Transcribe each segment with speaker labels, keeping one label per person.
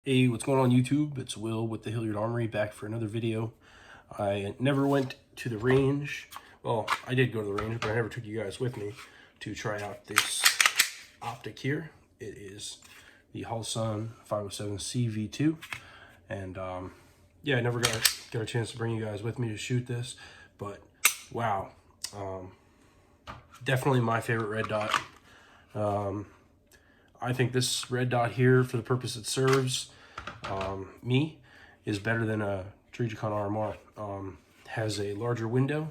Speaker 1: Hey, what's going on YouTube? It's Will with the Hilliard Armory back for another video. I never went to the range. Well, I did go to the range, but I never took you guys with me to try out this optic here. It is the Holosun 507 CV2. And yeah, I never got a chance to bring you guys with me to shoot this, but wow. Definitely my favorite red dot. I think this red dot here, for the purpose it serves me, is better than a Trijicon RMR. Has a larger window.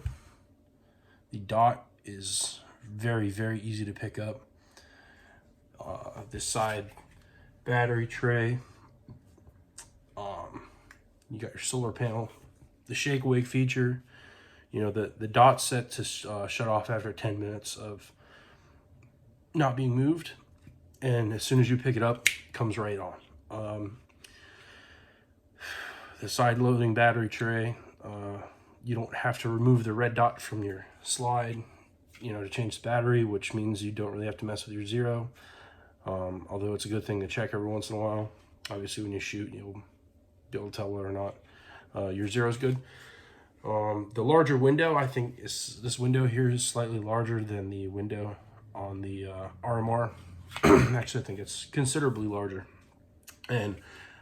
Speaker 1: The dot is very, very easy to pick up. This side battery tray. You got your solar panel, the shake awake feature. You know, the dot's set to shut off after 10 minutes of not being moved. And as soon as you pick it up, it comes right on. The side loading battery tray, you don't have to remove the red dot from your slide, you know, to change the battery, which means you don't really have to mess with your zero. Although it's a good thing to check every once in a while. Obviously, when you shoot, you'll be able to tell whether or not your zero is good. The larger window, I think this window here is slightly larger than the window on the RMR. Actually, I think it's considerably larger. And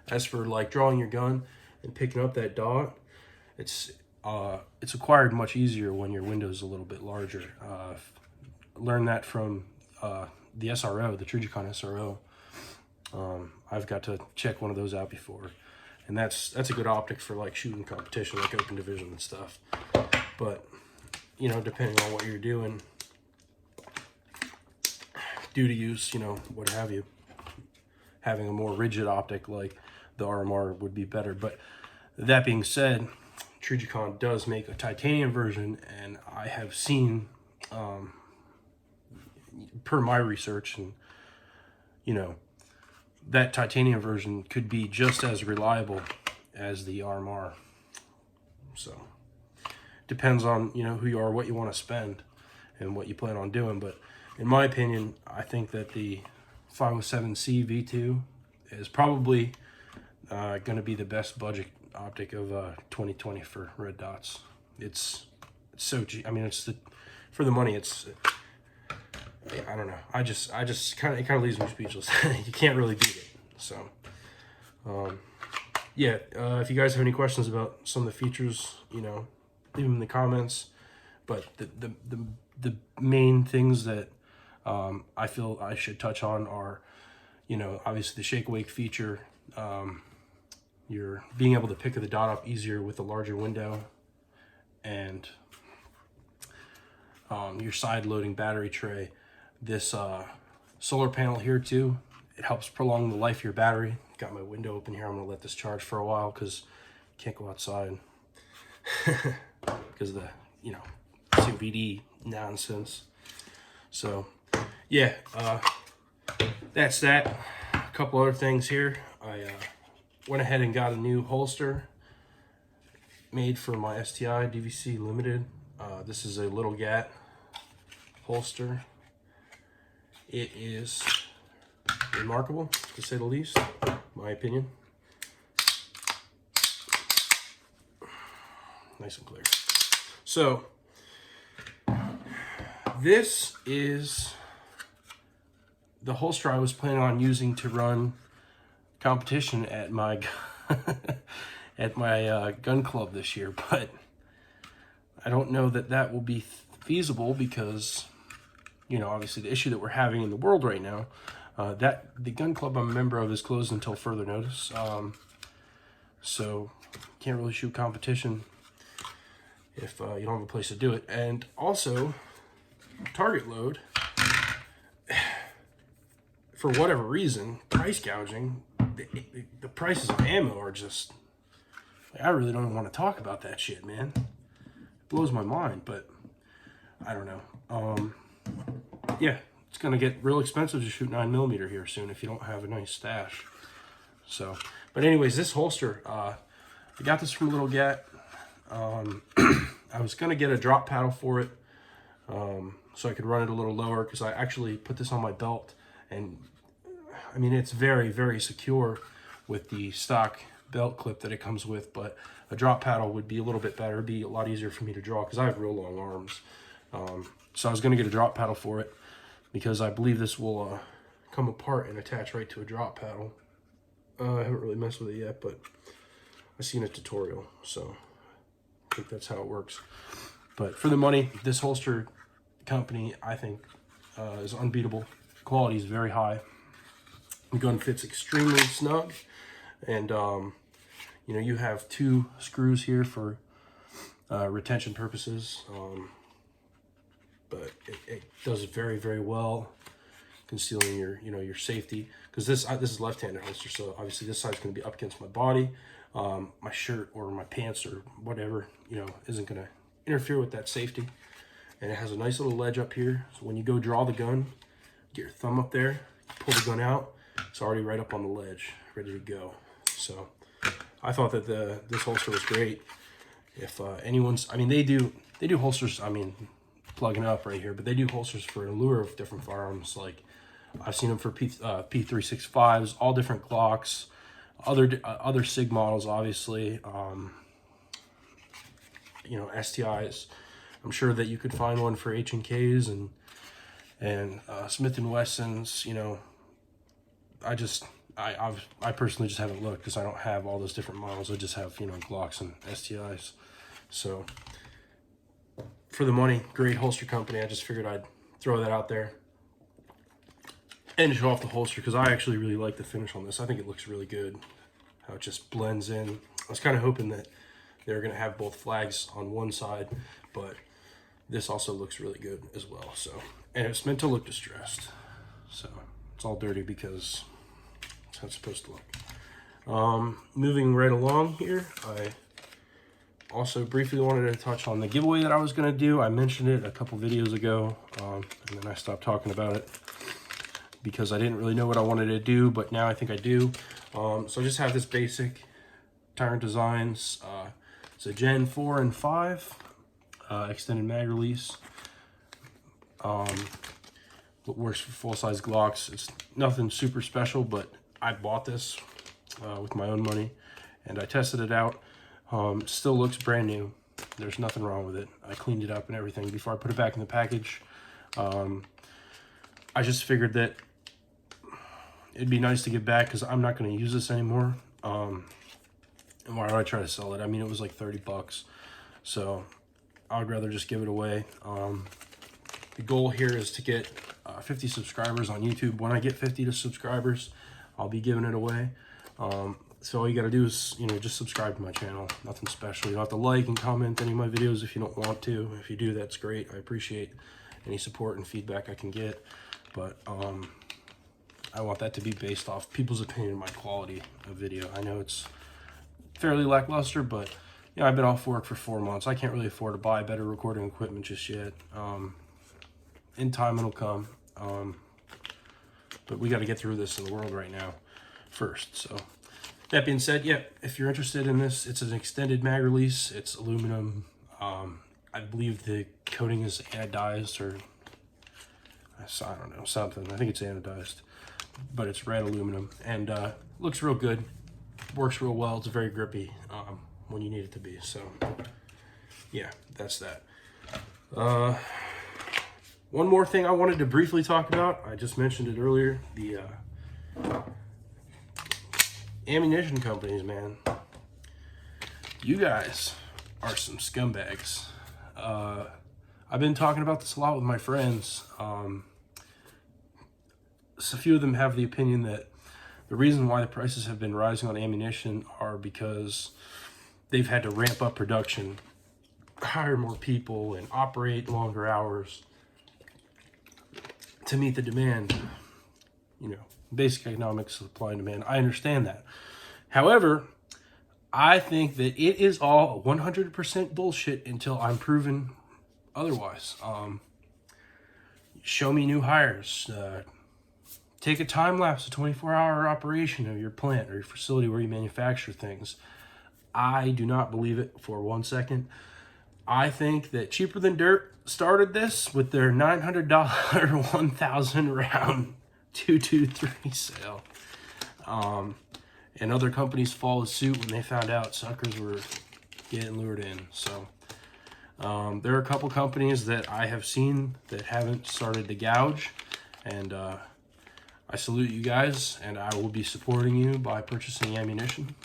Speaker 1: as for like drawing your gun and picking up that dot, it's acquired much easier when your window's a little bit larger. Learned that from the SRO, the Trijicon SRO. I've got to check one of those out before, and that's a good optic for like shooting competition, like open division and stuff. But you know, depending on what you're doing, duty use, you know, what have you, having a more rigid optic like the RMR would be better. But that being said, Trijicon does make a titanium version, and I have seen, per my research, and you know, that titanium version could be just as reliable as the RMR. So depends on, you know, who you are, what you want to spend, and what you plan on doing. But in my opinion, I think that the 507 CV2 is probably going to be the best budget optic of 2020 for red dots. It's so cheap. I mean, it's for the money. I don't know. I just kind of leaves me speechless. You can't really beat it. So yeah, if you guys have any questions about some of the features, you know, leave them in the comments. But the main things that I feel I should touch on are, you know, obviously the shake awake feature. You're being able to pick the dot up easier with a larger window, and your side loading battery tray. This solar panel here too, it helps prolong the life of your battery. Got my window open here. I'm gonna let this charge for a while because you can't go outside because of the, you know, COPD nonsense. So yeah, that's that. A couple other things here. I went ahead and got a new holster made for my STI DVC Limited. This is a Littlegat holster. It is remarkable, to say the least, my opinion. Nice and clear. So this is the holster I was planning on using to run competition at my gun club this year, but I don't know that will be feasible because, you know, obviously the issue that we're having in the world right now, that the gun club I'm a member of is closed until further notice. So can't really shoot competition if you don't have a place to do it. And also, target load, for whatever reason, price gouging, the prices of ammo are just, like, I really don't even want to talk about that shit, man. It blows my mind, but I don't know. Yeah, it's gonna get real expensive to shoot 9mm here soon if you don't have a nice stash. So, but anyways, this holster, I got this from Littlegat. I was gonna get a drop paddle for it, so I could run it a little lower, because I actually put this on my belt, and I mean, it's very, very secure, with the stock belt clip that it comes with, but a drop paddle would be a little bit better. It'd be a lot easier for me to draw because I have real long arms. So I was going to get a drop paddle for it because I believe this will come apart and attach right to a drop paddle. I haven't really messed with it yet, but I've seen a tutorial, so I think that's how it works. But for the money, this holster company, I think, is unbeatable. Quality is very high. The gun fits extremely snug, and you know, you have 2 screws here for retention purposes, but it does very, very well concealing your, you know, your safety, because this is left-handed holster, so obviously this side's going to be up against my body. My shirt or my pants or whatever, you know, isn't going to interfere with that safety. And it has a nice little ledge up here, so when you go draw the gun, get your thumb up there, pull the gun out, it's already right up on the ledge, ready to go. So I thought that this holster was great. If anyone's, I mean, they do holsters, I mean, plugging up right here, but they do holsters for an allure of different firearms. Like I've seen them for P365s, all different Glocks, other SIG models, obviously, you know, STIs. I'm sure that you could find one for H&Ks and Smith & Wessons. You know, I personally just haven't looked because I don't have all those different models. I just have, you know, Glocks and STIs. So for the money, great holster company. I just figured I'd throw that out there and show off the holster because I actually really like the finish on this. I think it looks really good, how it just blends in. I was kind of hoping that they were going to have both flags on one side, but this also looks really good as well. So, and it's meant to look distressed, so it's all dirty because that's how it's supposed to look. Moving right along here, I also briefly wanted to touch on the giveaway that I was going to do. I mentioned it a couple videos ago, and then I stopped talking about it because I didn't really know what I wanted to do, but now I think I do. So I just have this basic Tyrant Designs. It's a Gen 4 and 5 extended mag release. It works for full-size Glocks. It's nothing super special, but I bought this with my own money, and I tested it out. Still looks brand new. There's nothing wrong with it. I cleaned it up and everything before I put it back in the package. I just figured that it'd be nice to get back because I'm not going to use this anymore. And why would I try to sell it? I mean, it was like 30 bucks. So I would rather just give it away. The goal here is to get 50 subscribers on YouTube. When I get 50 subscribers, I'll be giving it away. So all you got to do is, you know, just subscribe to my channel. Nothing special. You don't have to like and comment any of my videos if you don't want to. If you do, that's great. I appreciate any support and feedback I can get. But I want that to be based off people's opinion of my quality of video. I know it's fairly lackluster, but you know, I've been off work for 4 months. I can't really afford to buy better recording equipment just yet. In time it'll come, but we got to get through this in the world right now first. So that being said, yeah, if you're interested in this, it's an extended mag release. It's aluminum. I believe the coating is anodized, or I don't know, something. I think it's anodized, but it's red aluminum, and looks real good. Works real well. It's very grippy when you need it to be. So yeah, that's that. One more thing I wanted to briefly talk about. I just mentioned it earlier. The ammunition companies, man. You guys are some scumbags. I've been talking about this a lot with my friends. So a few of them have the opinion that the reason why the prices have been rising on ammunition are because they've had to ramp up production, hire more people, and operate longer hours to meet the demand. You know, basic economics, supply and demand. I understand that. However, I think that it is all 100% bullshit until I'm proven otherwise. Show me new hires. Take a time lapse, a 24-hour operation of your plant or your facility where you manufacture things. I do not believe it for 1 second. I think that Cheaper Than Dirt started this with their $900 1,000 round 223 sale. and other companies followed suit when they found out suckers were getting lured in. So there are a couple companies that I have seen that haven't started to gouge, and I salute you guys, and I will be supporting you by purchasing ammunition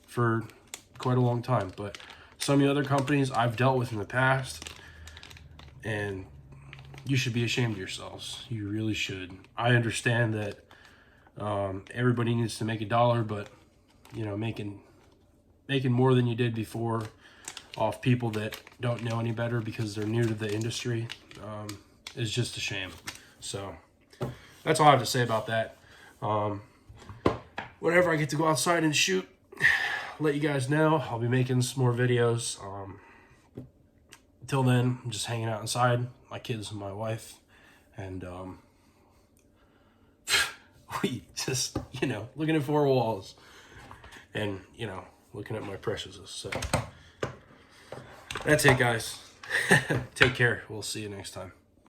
Speaker 1: for quite a long time. But some of the other companies I've dealt with in the past, and you should be ashamed of yourselves. You really should. I understand that everybody needs to make a dollar, but you know, making more than you did before off people that don't know any better because they're new to the industry is just a shame. So that's all I have to say about that. Whenever I get to go outside and shoot, let you guys know. I'll be making some more videos. Until then, I'm just hanging out inside, my kids and my wife, and we just, you know, looking at four walls and, you know, looking at my preciouses. So that's it, guys. Take care. We'll see you next time.